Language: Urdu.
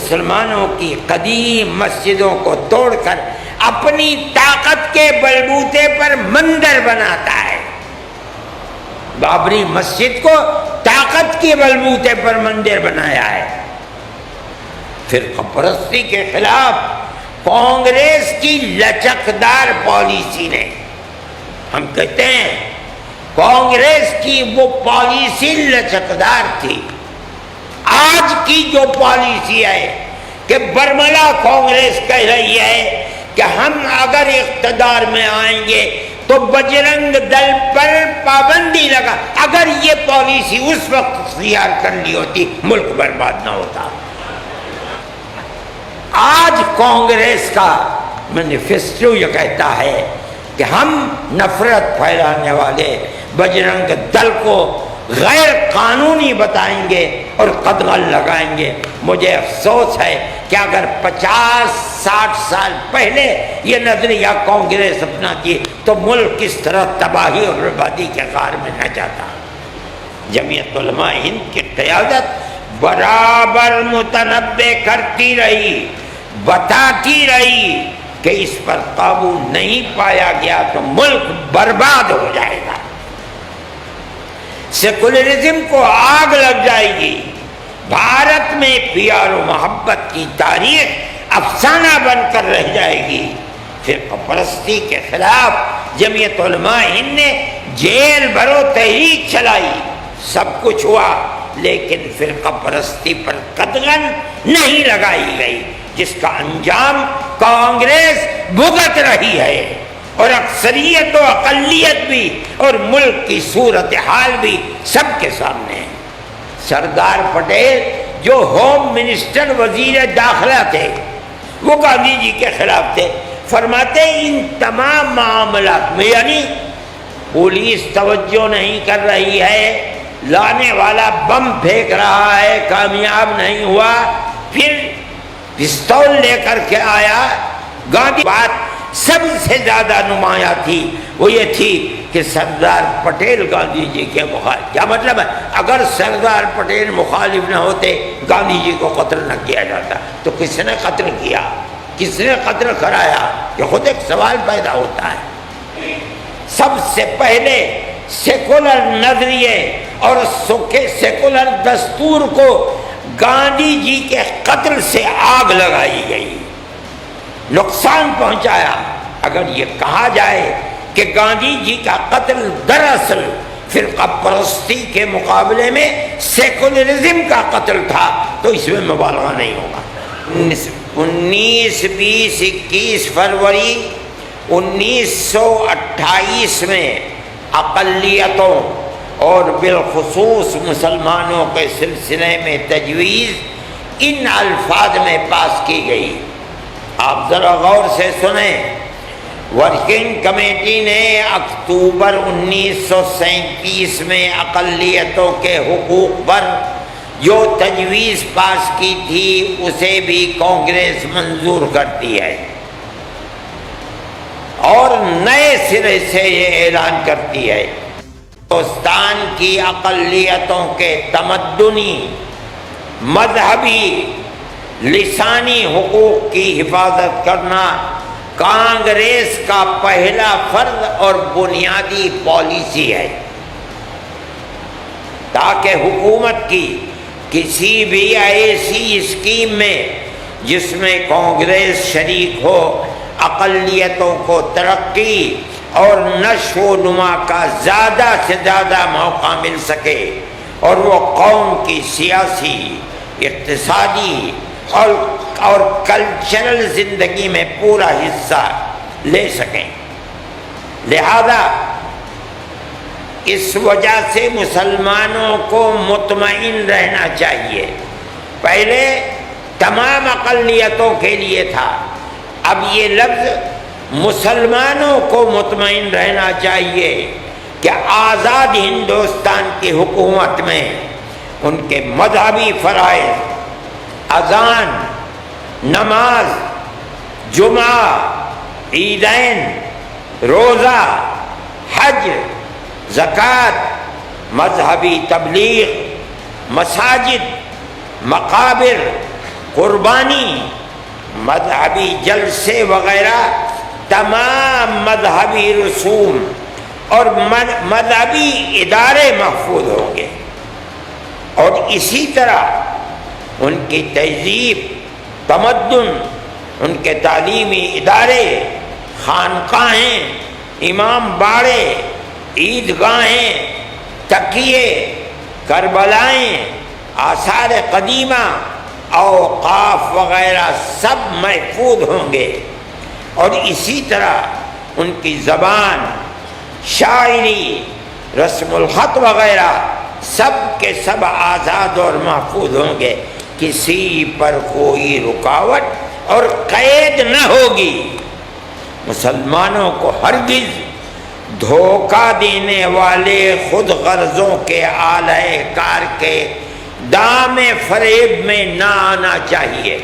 مسلمانوں کی قدیم مسجدوں کو توڑ کر اپنی طاقت کے بلبوتے پر مندر بناتا ہے. بابری مسجد کو طاقت کے بلبوتے پر مندر بنایا ہے. فرقہ پرستی کے خلاف کانگریس کی لچکدار پالیسی نے، ہم کہتے ہیں کانگریس کی وہ پالیسی لچکدار تھی. آج کی جو پالیسی ہے کہ برملا کانگریس کہہ رہی ہے کہ ہم اگر اقتدار میں آئیں گے تو بجرنگ دل پر پابندی لگا. اگر یہ پالیسی اس وقت اختیار کر لی ہوتی ملک برباد نہ ہوتا. آج کانگریس کا مینیفیسٹو یہ کہتا ہے کہ ہم نفرت پھیلانے والے بجرنگ دل کو غیر قانونی بتائیں گے اور قدغن لگائیں گے. مجھے افسوس ہے کہ اگر 50-60 سال پہلے یہ نظریہ کانگریس اپناتی تو ملک کس طرح تباہی اور بربادی کے غار میں نہ جاتا. جمعیت علماء ہند کی قیادت برابر متنبع کرتی رہی، بتاتی رہی کہ اس پر قابو نہیں پایا گیا تو ملک برباد ہو جائے گا، سیکولرزم کو آگ لگ جائے گی. بھارت میں پیار و محبت کی تاریخ افسانہ بن کر رہ جائے گی. فرقہ پرستی کے خلاف جمعیت علماء ہند نے جیل بھرو تحریک چلائی، سب کچھ ہوا، لیکن فرقہ پرستی پر قدغن نہیں لگائی گئی، جس کا انجام کانگریس بھگت رہی ہے. اور اکثریت و اقلیت بھی اور ملک کی صورتحال بھی سب کے سامنے ہے. سردار پٹیل جو ہوم منسٹر وزیر داخلہ تھے وہ گاندھی جی کے خلاف تھے. فرماتے ان تمام معاملات میں، یعنی پولیس توجہ نہیں کر رہی ہے، لانے والا بم پھینک رہا ہے کامیاب نہیں ہوا، پھر پستول لے کر کے آیا. گاندھی بات سب سے زیادہ نمایاں تھی وہ یہ تھی کہ سردار پٹیل گاندھی جی کے مخالف. کیا مطلب ہے؟ اگر سردار پٹیل مخالف نہ ہوتے گاندھی جی کو قتل نہ کیا جاتا. تو کس نے قتل کیا، کس نے قتل کرایا، یہ خود ایک سوال پیدا ہوتا ہے. سب سے پہلے سیکولر نظریے اور سیکولر دستور کو گاندھی جی کے قتل سے آگ لگائی گئی، نقصان پہنچایا. اگر یہ کہا جائے کہ گاندھی جی کا قتل دراصل فرقہ پرستی کے مقابلے میں سیکولرزم کا قتل تھا تو اس میں مبالغہ نہیں ہوگا. 19، 20، 21 فروری 1928 میں اقلیتوں اور بالخصوص مسلمانوں کے سلسلے میں تجویز ان الفاظ میں پاس کی گئی. آپ ذرا غور سے سنیں. ورکنگ کمیٹی نے اکتوبر 1937 میں اقلیتوں کے حقوق پر جو تجویز پاس کی تھی اسے بھی کانگریس منظور کرتی ہے اور نئے سرے سے یہ اعلان کرتی ہے ہندوستان کی اقلیتوں کے تمدنی، مذہبی، لسانی حقوق کی حفاظت کرنا کانگریس کا پہلا فرض اور بنیادی پالیسی ہے، تاکہ حکومت کی کسی بھی ایسی اسکیم میں جس میں کانگریس شریک ہو اقلیتوں کو ترقی اور نشو و نما کا زیادہ سے زیادہ موقع مل سکے اور وہ قوم کی سیاسی، اقتصادی اور کلچرل زندگی میں پورا حصہ لے سکیں. لہذا اس وجہ سے مسلمانوں کو مطمئن رہنا چاہیے. پہلے تمام اقلیتوں کے لیے تھا، اب یہ لفظ مسلمانوں کو مطمئن رہنا چاہیے کہ آزاد ہندوستان کی حکومت میں ان کے مذہبی فرائض، اذان، نماز، جمعہ، عیدین، روزہ، حج، زکوٰۃ، مذہبی تبلیغ، مساجد، مقابر، قربانی، مذہبی جلسے وغیرہ، تمام مذہبی رسوم اور مذہبی ادارے محفوظ ہوں گے، اور اسی طرح ان کی تہذیب، تمدن، ان کے تعلیمی ادارے، خانقاہیں، امام باڑے، عیدگاہیں، تکیے، کربلائیں، آثار قدیمہ، اوقاف وغیرہ سب محفوظ ہوں گے، اور اسی طرح ان کی زبان، شاعری، رسم الخط وغیرہ سب کے سب آزاد اور محفوظ ہوں گے، کسی پر کوئی رکاوٹ اور قید نہ ہوگی۔ مسلمانوں کو ہرگز دھوکہ دینے والے خود غرضوں کے آلہ کار کے دام فریب میں نہ آنا چاہیے۔